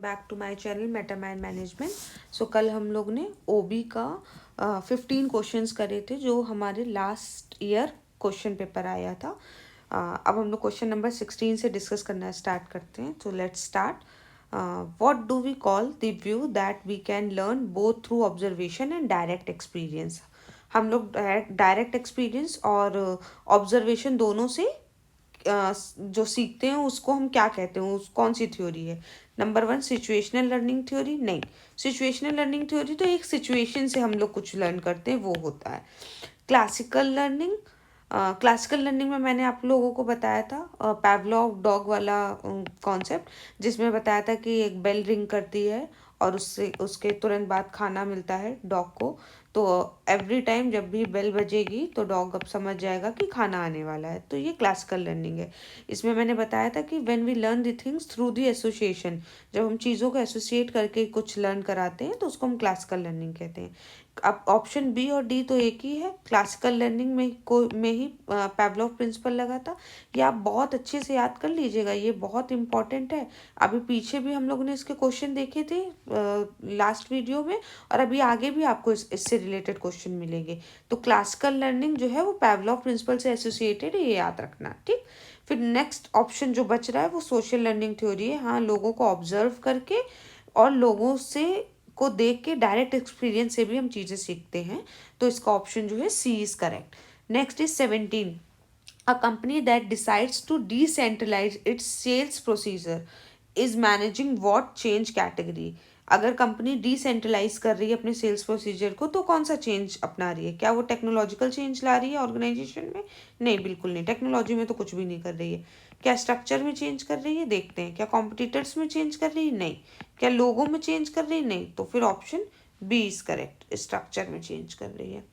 Back to my channel Metamind management. So कल हम लोग ने ओबी का 15 क्वेश्चंस करे थे जो हमारे लास्ट ईयर क्वेश्चन पेपर आया था। अब हम लोग क्वेश्चन नंबर 16 से डिस्कस करना स्टार्ट करते हैं। तो let's start. What do we call the view that we can learn both through observation and direct experience. हम लोग डायरेक्ट एक्सपीरियंस और ऑब्जर्वेशन दोनों से जो सीखते हैं उसको हम क्या कहते हैं, उस कौन सी थ्योरी है। Number 1 situational learning theory. नहीं, सिचुएशनल लर्निंग थ्योरी तो एक सिचुएशन से हम लोग कुछ लर्न करते हैं वो होता है। क्लासिकल लर्निंग, क्लासिकल लर्निंग में मैंने आप लोगों को बताया था पैवलोव डॉग वाला कॉन्सेप्ट, जिसमें बताया था कि एक बेल रिंग करती है और उससे उसके तुरंत बाद खाना मिलता है डॉग को। तो एवरी टाइम जब भी बेल बजेगी तो डॉग अब समझ जाएगा कि खाना आने वाला है। तो ये क्लासिकल लर्निंग है। इसमें मैंने बताया था कि when we learn the things through the association, जब हम चीज़ों को एसोसिएट करके कुछ लर्न कराते हैं तो उसको हम क्लासिकल लर्निंग कहते हैं। अब ऑप्शन बी और डी तो एक ही है। क्लासिकल लर्निंग में ही पैवलोव प्रिंसिपल लगा था। ये आप बहुत अच्छे से याद कर लीजिएगा, ये बहुत इंपॉर्टेंट है। अभी पीछे भी हम लोगों ने इसके क्वेश्चन देखे थे लास्ट वीडियो में, और अभी आगे भी आपको इससे रिलेटेड क्वेश्चन मिलेंगे। तो क्लासिकल लर्निंग जो है वो पैवलोव प्रिंसिपल से एसोसिएटेड है, ये याद रखना। ठीक। फिर नेक्स्ट ऑप्शन जो बच रहा है वो सोशल लर्निंग थ्योरी है। हाँ, लोगों को ऑब्जर्व करके और लोगों से को देख के डायरेक्ट एक्सपीरियंस से भी हम चीज़ें सीखते हैं। तो इसका ऑप्शन जो है C is correct. Next is 17, a company that decides to decentralize its sales procedure is managing what change category। अगर कंपनी डिसेंट्रलाइज कर रही है अपने सेल्स प्रोसीजर को तो कौन सा चेंज अपना रही है? क्या वो टेक्नोलॉजिकल चेंज ला रही है ऑर्गेनाइजेशन में? नहीं, बिल्कुल नहीं। टेक्नोलॉजी में तो कुछ भी नहीं कर रही है। क्या स्ट्रक्चर में चेंज कर रही है? देखते हैं। क्या कॉम्पिटिटर्स में चेंज कर रही है? नहीं। क्या लोगों में चेंज कर रही है? नहीं। तो फिर option B is correct, structure में चेंज कर रही है।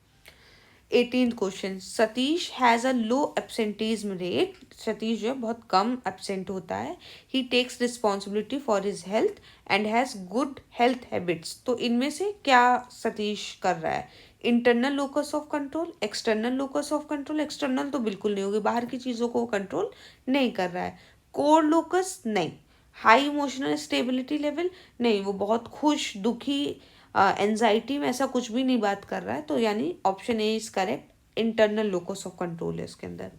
18th question, Satish has a low absenteeism rate. Satish जो है बहुत कम एब्सेंट होता है। He takes responsibility for his health and has good health habits. तो इनमें से क्या सतीश कर रहा है? Internal locus of control, external locus of control. External तो बिल्कुल नहीं होगी, बाहर की चीज़ों को कंट्रोल नहीं कर रहा है। कोर लोकस, नहीं। हाई इमोशनल स्टेबिलिटी लेवल, नहीं, वो बहुत खुश, दुखी, एनजाइटी में ऐसा कुछ भी नहीं बात कर रहा है। तो यानी option A is correct, internal locus of control है इसके अंदर।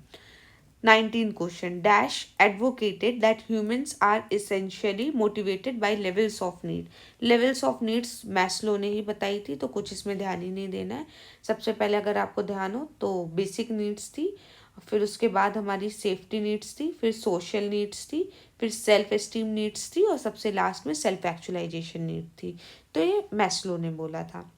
19 question, dash advocated that humans are essentially motivated by levels of need. Levels of needs Maslow ने ही बताई थी, तो कुछ इसमें ध्यान ही नहीं देना है। सबसे पहले अगर आपको ध्यान हो तो बेसिक नीड्स थी, फिर उसके बाद हमारी सेफ्टी नीड्स थी, फिर सोशल नीड्स थी, फिर सेल्फ एस्टीम नीड्स थी, और सबसे लास्ट में सेल्फ एक्चुअलाइजेशन नीड थी। तो ये मैस्लो ने बोला था।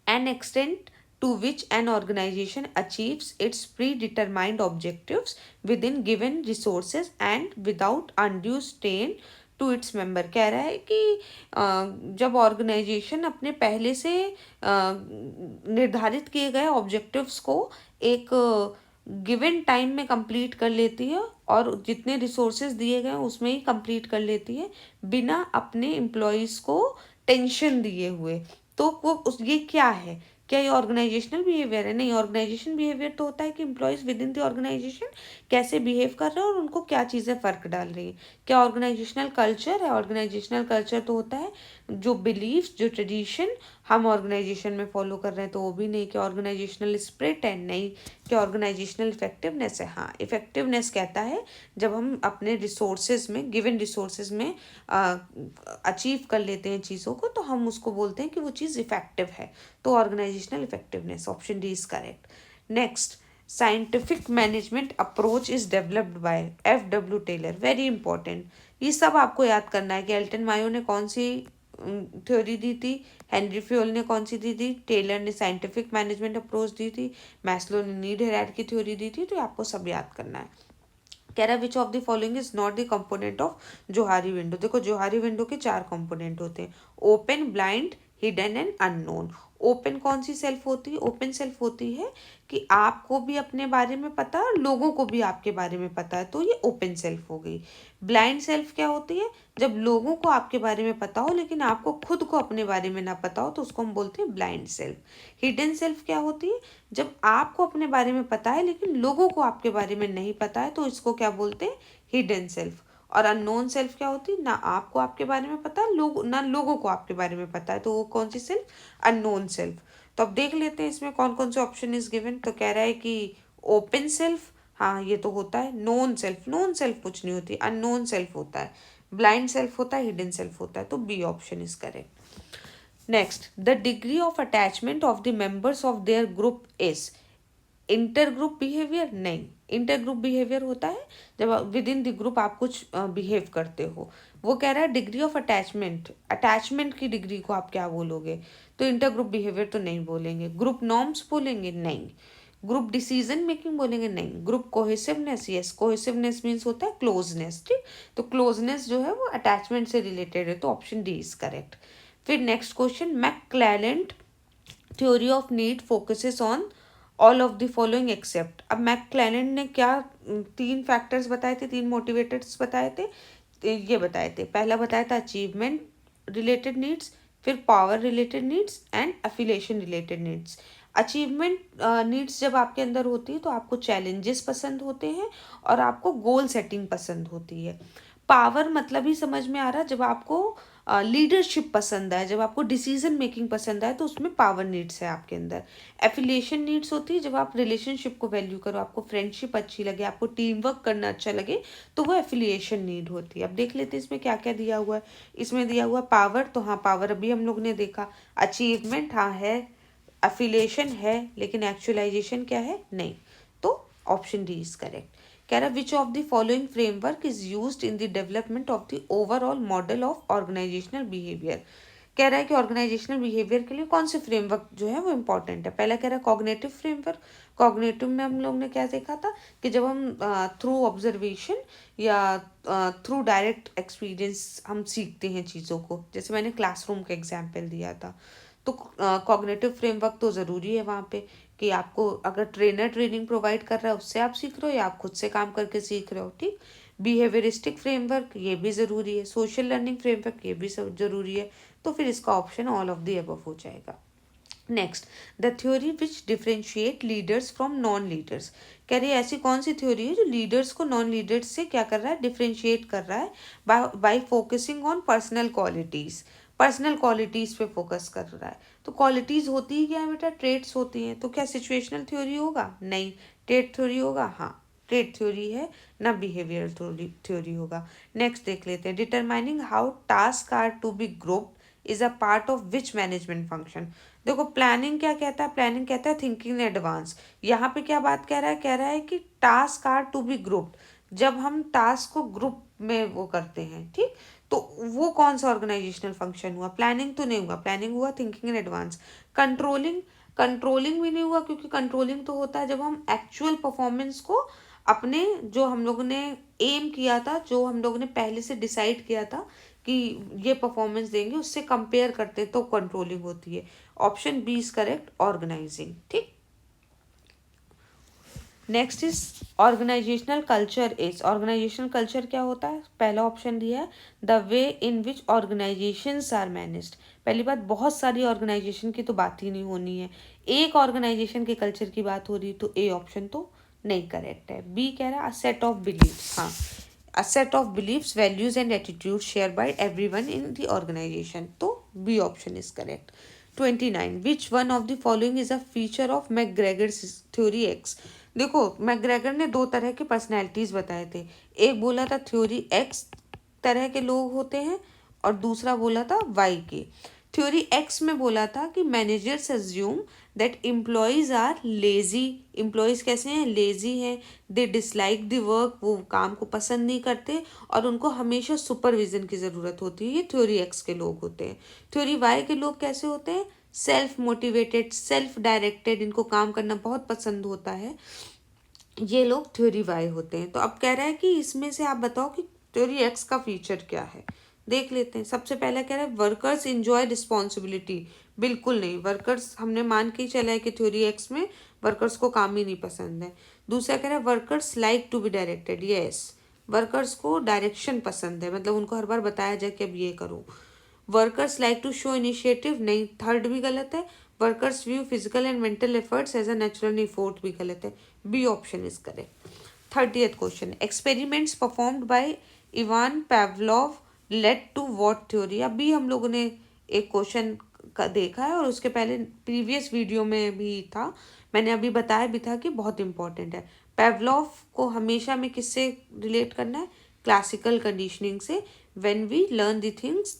An extent to which an organization achieves its predetermined objectives within given resources and without undue strain to its member। कह रहा है कि जब ऑर्गेनाइजेशन अपने पहले से निर्धारित किए गए ऑब्जेक्टिव्स को एक गिवन टाइम में कंप्लीट कर लेती है और जितने रिसोर्सेज दिए गए उसमें ही कंप्लीट कर लेती है बिना अपने एम्प्लॉयज़ को टेंशन दिए हुए, तो वो उस ये क्या है? क्या ये ऑर्गेनाइजेशनल बिहेवियर है? नहीं, ऑर्गेनाइजेशन बिहेवियर तो होता है कि employees within the organization कैसे बिहेव कर रहे हैं और उनको क्या चीज़ें फ़र्क डाल रही हैं। क्या ऑर्गेनाइजेशनल कल्चर है? ऑर्गेनाइजेशनल कल्चर तो होता है जो बिलीव्स, जो ट्रेडिशन हम ऑर्गेनाइजेशन में फॉलो कर रहे हैं, तो वो भी नहीं। क्या ऑर्गेनाइजेशनल स्पिरिट है? नहीं। क्या ऑर्गेनाइजेशनल इफेक्टिवनेस है? हाँ, इफेक्टिवनेस कहता है जब हम अपने रिसोर्सेज में, गिवन रिसोर्सेज में अचीव कर लेते हैं चीज़ों को, तो हम उसको बोलते हैं कि वो चीज़ इफेक्टिव है। तो organizational effectiveness, option D is correct. Next, scientific management approach is developed by F.W. Taylor. Very important, ये सब आपको याद करना है कि एल्टन मायो ने कौन सी थ्योरी दी थी, हेनरी फ्योल ने कौन सी दी थी, टेलर ने साइंटिफिक मैनेजमेंट अप्रोच दी थी, मैस्लो ने नीड हायरार्की थ्योरी दी थी। तो आपको सब याद करना है। कह रहा है विच of the following is not the component of Johari window. देखो, जोहारी विंडो के 4 कंपोनेंट होते हैं, open, blind, hidden and unknown. Open कौन सी सेल्फ होती है? ओपन सेल्फ होती है कि आपको भी अपने बारे में पता है और लोगों को भी आपके बारे में पता है, तो ये ओपन सेल्फ हो गई। ब्लाइंड सेल्फ क्या होती है? जब लोगों को आपके बारे में पता हो लेकिन आपको खुद को अपने बारे में ना पता हो, तो उसको हम बोलते हैं ब्लाइंड सेल्फ। हिडन सेल्फ क्या होती है? जब आपको अपने बारे में पता है लेकिन लोगों को आपके बारे में नहीं पता है, तो इसको क्या बोलते हैं? Hidden self. और अननोन सेल्फ क्या होती है, ना आपको आपके बारे में पता है, ना लोगों को आपके बारे में पता है, तो वो कौन सी सेल्फ, अननोन सेल्फ। तो अब देख लेते हैं इसमें कौन कौन से ऑप्शन इज गिवन। तो कह रहा है कि ओपन सेल्फ, हाँ ये तो होता है। नोन सेल्फ कुछ नहीं होती, अननोन सेल्फ होता है। ब्लाइंड सेल्फ होता है, हिडन सेल्फ होता है, तो B option is correct. Next, the degree of attachment of the members of their group is inter group behaviour, नहीं। इंटर ग्रुप बिहेवियर होता है जब विद इन द ग्रुप आप कुछ बिहेव करते हो। वो कह रहा है डिग्री ऑफ अटैचमेंट, अटैचमेंट की डिग्री को आप क्या बोलोगे, तो इंटर ग्रुप बिहेवियर तो नहीं बोलेंगे। ग्रुप नॉर्म्स बोलेंगे, नहीं। ग्रुप डिसीजन मेकिंग बोलेंगे, नहीं। Group cohesiveness, yes, cohesiveness means होता है क्लोजनेस, ठीक। तो क्लोजनेस जो है वो अटैचमेंट से रिलेटेड है, तो ऑप्शन डी इज करेक्ट। फिर next question, McClelland theory of need focuses on all of the following except. अब मैकक्लेलेंड ने क्या तीन फैक्टर्स बताए थे, तीन मोटिवेटर्स बताए थे, ये बताए थे। पहला बताया था अचीवमेंट रिलेटेड नीड्स, फिर power related needs and affiliation related needs. Achievement needs जब आपके अंदर होती है तो आपको चैलेंजेस पसंद होते हैं और आपको गोल सेटिंग पसंद होती है। पावर मतलब ही समझ में आ रहा, जब आपको लीडरशिप पसंद आए, जब आपको डिसीजन मेकिंग पसंद आए, तो उसमें पावर नीड्स है आपके अंदर। एफिलिएशन नीड्स होती है जब आप रिलेशनशिप को वैल्यू करो, आपको फ्रेंडशिप अच्छी लगे, आपको टीम वर्क करना अच्छा लगे, तो वो एफिलिएशन नीड होती है। अब देख लेते हैं इसमें क्या क्या दिया हुआ है। इसमें दिया हुआ पावर, तो हाँ पावर अभी हम लोग ने देखा। अचीवमेंट हाँ है, एफिलिएशन है, लेकिन एक्चुअलाइजेशन क्या है, नहीं। तो ऑप्शन डी इज करेक्ट। कह रहा which of the following framework is used in the development of the overall model of organizational behaviour. कह रहा है कि ऑर्गेनाइजेशनल बिहेवियर के लिए कौन से फ्रेमवर्क जो है वो इंपॉर्टेंट है। पहला कह रहा है कॉग्निटिव फ्रेमवर्क। कॉग्निटिव में हम लोग ने क्या देखा था कि जब हम थ्रू ऑब्जर्वेशन या थ्रू डायरेक्ट एक्सपीरियंस हम सीखते हैं चीज़ों को, जैसे मैंने क्लासरूम का एग्जाम्पल दिया था। तो कॉग्निटिव फ्रेमवर्क तो ज़रूरी है वहाँ पे, कि आपको अगर ट्रेनर ट्रेनिंग प्रोवाइड कर रहा है उससे आप सीख रहे हो या आप खुद से काम करके सीख रहे हो, ठीक। बिहेवियरिस्टिक फ्रेमवर्क ये भी ज़रूरी है, सोशल लर्निंग फ्रेमवर्क ये भी सब ज़रूरी है। तो फिर इसका option all of the above हो जाएगा। Next, the theory which differentiate leaders from non leaders. कह रही है ऐसी कौन सी थ्योरी है जो लीडर्स को नॉन लीडर्स से क्या कर रहा है, डिफ्रेंशिएट कर रहा है, bye focusing on personal qualities. Personal qualities पे फोकस कर रहा है। तो क्वालिटीज़ होती ही क्या है बेटा, ट्रेट्स होती हैं। तो क्या सिचुएशनल थ्योरी होगा, नहीं। ट्रेट थ्योरी होगा, हाँ ट्रेट थ्योरी है, ना बिहेवियरल थ्योरी होगा। नेक्स्ट देख लेते हैं, determining how task are to be grouped is a part of which management function. देखो प्लानिंग क्या कहता है, प्लानिंग कहता है थिंकिंग इन एडवांस। यहाँ पे क्या बात कह रहा है, कह रहा है कि task are to be grouped, जब हम टास्क को ग्रुप में वो करते हैं, ठीक। तो वो कौन सा ऑर्गेनाइजेशनल फंक्शन हुआ, प्लानिंग तो नहीं हुआ, प्लानिंग हुआ thinking in advance. Controlling, controlling भी नहीं हुआ, क्योंकि कंट्रोलिंग तो होता है जब हम एक्चुअल परफॉर्मेंस को अपने, जो हम लोगों ने एम किया था, जो हम लोगों ने पहले से डिसाइड किया था कि ये परफॉर्मेंस देंगे, उससे कंपेयर करते हैं, तो कंट्रोलिंग होती है। Option B is correct, organising, ठीक। Next is organisational culture is, organisational culture क्या होता है, पहला ऑप्शन दिया है the way in which organisations are managed. पहली बात, बहुत सारी ऑर्गेनाइजेशन की तो बात ही नहीं होनी है, एक ऑर्गेनाइजेशन के कल्चर की बात हो रही, तो ए ऑप्शन तो नहीं करेक्ट है। बी कह रहा है अ सेट ऑफ बिलीव्स, हाँ a set of beliefs, values and attitudes shared by everyone in the organization, तो B option is correct। 29, which one of the following is a feature of McGregor's theory X। देखो McGregor ने दो तरह की personalities बताए थे, एक बोला था थ्योरी X तरह के लोग होते हैं और दूसरा बोला था Y के। थ्योरी एक्स में बोला था कि managers assume that employees are lazy, employees कैसे हैं, लेजी हैं, दे डिसलाइक द वर्क, वो काम को पसंद नहीं करते और उनको हमेशा सुपरविजन की ज़रूरत होती है, ये थ्योरी एक्स के लोग होते हैं। थ्योरी वाई के लोग कैसे होते हैं, सेल्फ मोटिवेटेड, सेल्फ डायरेक्टेड, इनको काम करना बहुत पसंद होता है, ये लोग थ्योरी वाई होते हैं। तो अब कह रहा है कि इसमें से आप बताओ कि थ्योरी एक्स का फीचर क्या है, देख लेते हैं। सबसे पहला कह रहा है वर्कर्स इंजॉय रिस्पॉन्सिबिलिटी, बिल्कुल नहीं, वर्कर्स हमने मान के ही चला है कि थ्योरी एक्स में वर्कर्स को काम ही नहीं पसंद है। दूसरा कह रहा है workers like to be directed, yes, workers को डायरेक्शन पसंद है, मतलब उनको हर बार बताया जाए कि अब ये करो। Workers like to show initiative, नहीं, थर्ड भी गलत है। Workers view physical and mental efforts as a natural, नहीं, फोर्थ भी गलत है। B option is correct. 30th question, experiments performed by Ivan Pavlov led to what theory. अभी हम लोगों ने एक क्वेश्चन का देखा है और उसके पहले प्रीवियस वीडियो में भी था, मैंने अभी बताया भी था कि बहुत इंपॉर्टेंट है। पेवलोव को हमेशा में किससे रिलेट करना है? क्लासिकल कंडीशनिंग से। When we learn the things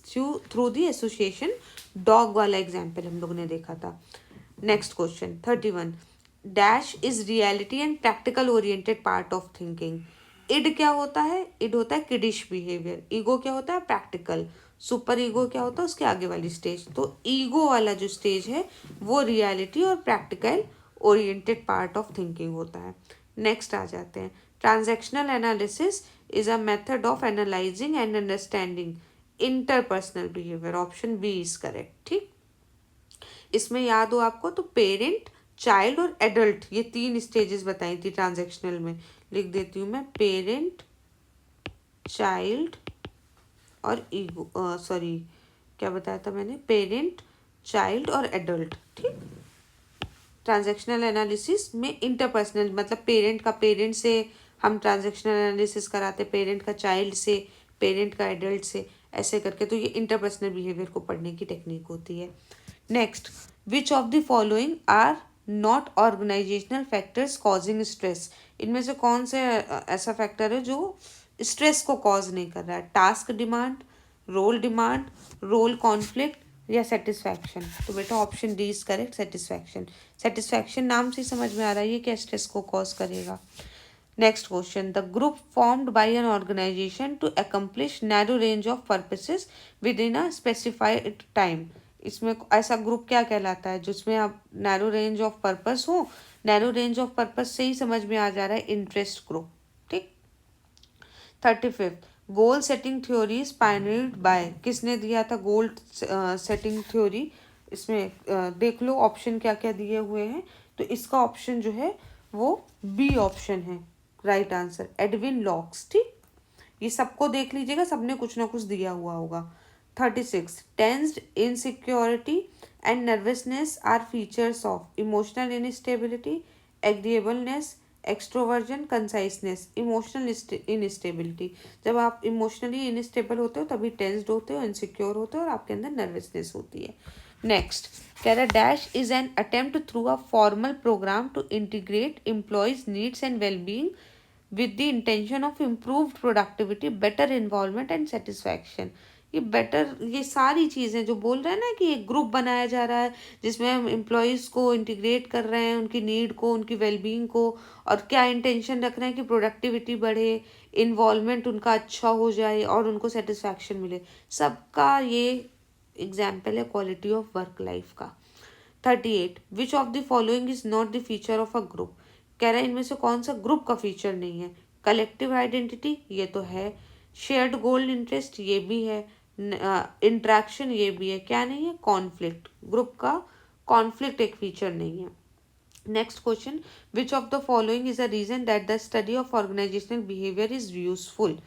through the association, dog वाला एग्जाम्पल हम लोगों ने देखा था। Next question 31, dash is reality and practical oriented part of thinking. Id क्या होता है? इड होता है किडिश बिहेवियर। ईगो क्या होता है? प्रैक्टिकल। सुपर ईगो क्या होता है? उसके आगे वाली स्टेज। तो ईगो वाला जो स्टेज है वो रियलिटी और practical oriented part of thinking होता है। नेक्स्ट आ जाते हैं, transactional analysis is a method of analyzing and understanding interpersonal behaviour. Option B is correct. ठीक, इसमें याद हो आपको तो पेरेंट, चाइल्ड और एडल्ट, ये 3 स्टेजेस बताई थी ट्रांजैक्शनल में। लिख देती हूँ मैं, पेरेंट, चाइल्ड और ईगो, सॉरी क्या बताया था मैंने, पेरेंट, चाइल्ड और एडल्ट। ठीक, ट्रांजैक्शनल एनालिसिस में इंटरपर्सनल मतलब पेरेंट का पेरेंट से हम ट्रांजैक्शनल एनालिसिस कराते, पेरेंट का चाइल्ड से, पेरेंट का एडल्ट से, ऐसे करके। तो ये इंटरपर्सनल बिहेवियर को पढ़ने की टेक्निक होती है। Next, which of the following are not organizational factors causing stress. इनमें से कौन से ऐसा फैक्टर है जो स्ट्रेस को कॉज नहीं कर रहा है? टास्क डिमांड, रोल कॉन्फ्लिक्ट या सेटिस्फैक्शन। तो बेटा option D is correct, satisfaction. Satisfaction नाम से समझ में आ रहा है ये क्या स्ट्रेस को कॉज करेगा। Next question, the group formed by an organization to accomplish narrow range of purposes within a specified time. इसमें ऐसा ग्रुप क्या कहलाता है जिसमें आप नैरो रेंज ऑफ पर्पस हो? नैरो रेंज ऑफ पर्पस से ही समझ में आ जा रहा है इंटरेस्ट ग्रुप। ठीक, 35th, goal setting theory is pioneered by. किसने दिया था गोल सेटिंग थ्योरी? इसमें देख लो ऑप्शन क्या क्या दिए हुए हैं। तो इसका ऑप्शन जो है वो बी ऑप्शन है राइट आंसर, एडविन लॉक्स। ठीक, ये सबको देख लीजिएगा, सबने कुछ ना कुछ दिया हुआ होगा। 36, tensed, insecurity and nervousness are features of emotional instability, agreeableness, extroversion, conciseness. Emotional instability, जब आप इमोशनली इनस्टेबल होते हो तभी टेंस्ड होते हो, इनसिक्योर होते हो और आपके अंदर नर्वसनेस होती है। नेक्स्ट कह रहा है, dash is an attempt through a formal program to integrate employees needs and wellbeing with the intention of improved productivity, better involvement and satisfaction। ये बेटर, ये सारी चीज़ें जो बोल रहे हैं ना कि एक ग्रुप बनाया जा रहा है जिसमें हम एम्प्लॉयज़ को इंटीग्रेट कर रहे हैं, उनकी नीड को, उनकी वेलबींग को, और क्या इंटेंशन रख रहे हैं कि प्रोडक्टिविटी बढ़े, इन्वॉल्वमेंट उनका अच्छा हो जाए और उनको सेटिस्फैक्शन मिले। सबका ये एग्जाम्पल है क्वालिटी ऑफ वर्क लाइफ का। 38, विच of the following is not the feature of a group. कह रहा है इनमें से कौन सा ग्रुप का फीचर नहीं है? कलेक्टिव आइडेंटिटी, ये तो है। शेयर्ड गोल इंटरेस्ट, ये भी है। इंट्रैक्शन, ये भी है। क्या नहीं है? कॉन्फ्लिक्ट। ग्रुप का कॉन्फ्लिक्ट एक फीचर नहीं है। Next question, which of the following is a reason that the study of organizational behaviour is useful.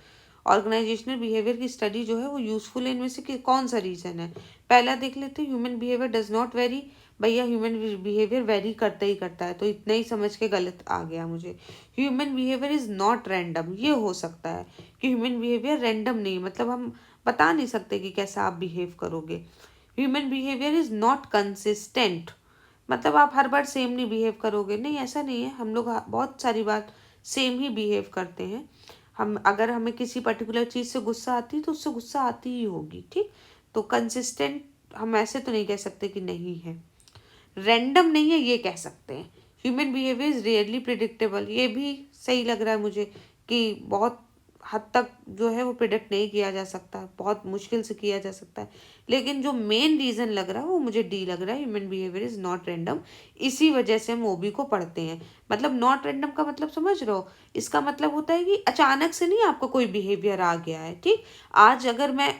Organizational behaviour की स्टडी जो है वो यूजफुल है, इनमें से कौन सा रीजन है? पहला देख लेते हैं, human behaviour does not very. भैया ह्यूमन बिहेवियर वेरी करता ही करता है, तो इतना ही समझ के गलत आ गया मुझे। Human behaviour is not random, ये हो सकता है कि ह्यूमन बिहेवियर रैंडम नहीं, मतलब हम बता नहीं सकते कि कैसा आप बिहेव करोगे। Human behaviour is not consistent, मतलब आप हर बार सेम नहीं बिहेव करोगे, नहीं ऐसा नहीं है। हम लोग बहुत सारी बात सेम ही बिहेव करते हैं। हम अगर हमें किसी पर्टिकुलर चीज़ से गुस्सा आती है तो उससे गुस्सा आती ही होगी। ठीक, तो कंसिस्टेंट हम ऐसे तो नहीं कह सकते कि नहीं है। रैंडम नहीं है ये कह सकते हैं। Human behaviour is rarely predictable, ये भी सही लग रहा है मुझे कि बहुत हद तक जो है वो प्रिडिक्ट नहीं किया जा सकता, बहुत मुश्किल से किया जा सकता है। लेकिन जो मेन रीज़न लग रहा है वो मुझे डी लग रहा है, human behaviour is not random. इसी वजह से हम ओबी को पढ़ते हैं। मतलब नॉट रैंडम का मतलब समझ रहे हो? इसका मतलब होता है कि अचानक से नहीं आपका कोई बिहेवियर आ गया है। ठीक, आज अगर मैं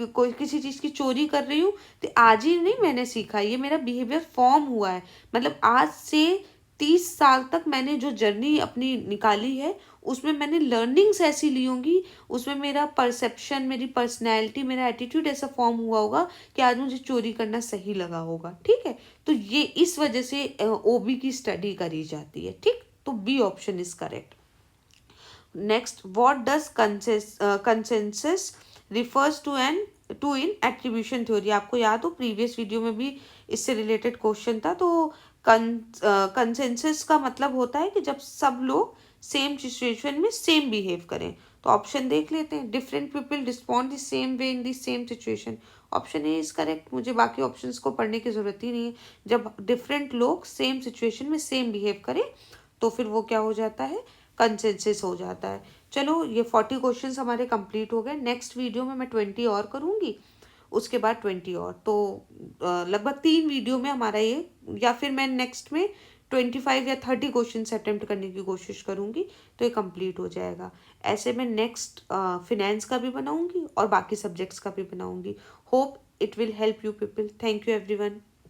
कोई किसी चीज़ की चोरी कर रही हूँ तो आज ही नहीं मैंने सीखा, ये मेरा बिहेवियर फॉर्म हुआ है। मतलब आज से 30 साल तक मैंने जो जर्नी अपनी निकाली है उसमें मैंने लर्निंग्स ऐसी ली होंगी, उसमें मेरा परसेप्शन, मेरी पर्सनैलिटी, मेरा एटीट्यूड ऐसा फॉर्म हुआ होगा कि आज मुझे चोरी करना सही लगा होगा। ठीक है, तो ये इस वजह से ओबी की स्टडी करी जाती है। ठीक, तो B option is correct. Next, what does consensus refers to in attribution theory. आपको याद हो प्रीवियस वीडियो में भी इससे रिलेटेड क्वेश्चन था। तो कंसेंसस का मतलब होता है कि जब सब लोग सेम सिचुएशन में सेम बिहेव करें। तो ऑप्शन देख लेते हैं। Different people respond the same way in the same situation. Option A is correct. मुझे बाकी ऑप्शंस को पढ़ने की जरूरत ही नहीं है। जब डिफरेंट लोग सेम सिचुएशन में सेम बिहेव करें तो फिर वो क्या हो जाता है, कंसेंसस हो जाता है। चलो ये 40 क्वेश्चंस हमारे कंप्लीट हो गए। नेक्स्ट वीडियो में मैं 20 और करूँगी, उसके बाद 20 और। तो लगभग 3 वीडियो में हमारा ये, या फिर मैं नेक्स्ट में 25 या 30 क्वेश्चन अटेम्प्ट करने की कोशिश करूँगी, तो ये कंप्लीट हो जाएगा। ऐसे मैं नेक्स्ट फिनेंस का भी बनाऊँगी और बाकी सब्जेक्ट्स का भी बनाऊँगी। Hope it will help you people. Thank you everyone.